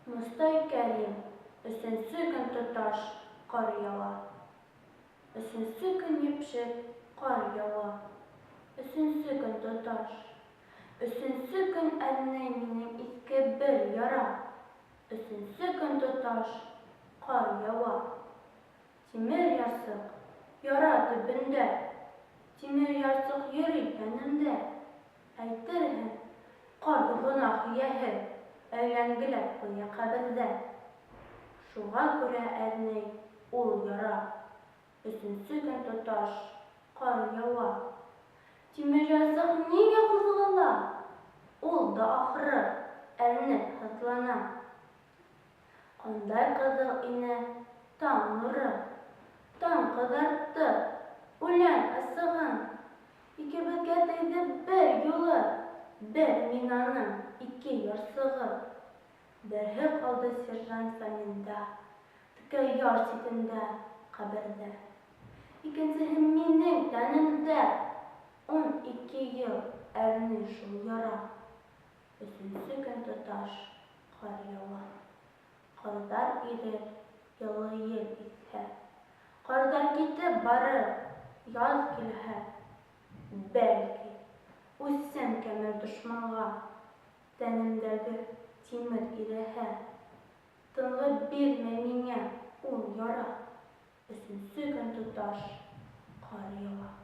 Мостай Кәрим, өсөнсө көн тоташ ҡар яуа. Өсөнсө көн епшек ҡар яуа. Өсөнсө көн тоташ. Өсөнсө көн әрней минең иҫке бер яра. Өсөнсө көн тоташ ҡар яуа. Тимер ярсыҡ яра төбөндә. Тимер ярсыҡ йөрөй тәнемдә. Әйтерһең, ҡарҙы гонаһ эйәһе әйләнгеләп ҡуя ҡәберҙә. Шуға күрә әрней ул яра. Өсөнсө көн тоташ ҡар яуа. Тимер ярсыҡ ниңә ҡуҙғала? Ул да ахыры әрнеп һыҙлана. Ҡандай ҡыҙыл ине таң нуры. Таң ҡыҙартты үлән ысығын. Икебеҙгә тейҙе бер юлы. Бер минаның ике ярсығы. Берһе ҡалды сержант Фәнилдә, текә яр ситендә, ҡәберҙә. Икенсеһе минең тәнемдә. 12 йыл әрней шул яра. Өсөнсө көн тоташ ҡар яуа. Ҡарҙар ирер, йылы ел иҫһә. Ҡарҙар китеп барыр, яҙ килһә. Бәлки, үсем кәмер дошманға. Тәнемдәге тимер иреһә. Тынғы бирмәй миңә ул яра. Өсөнсө көн тоташ ҡар яуа.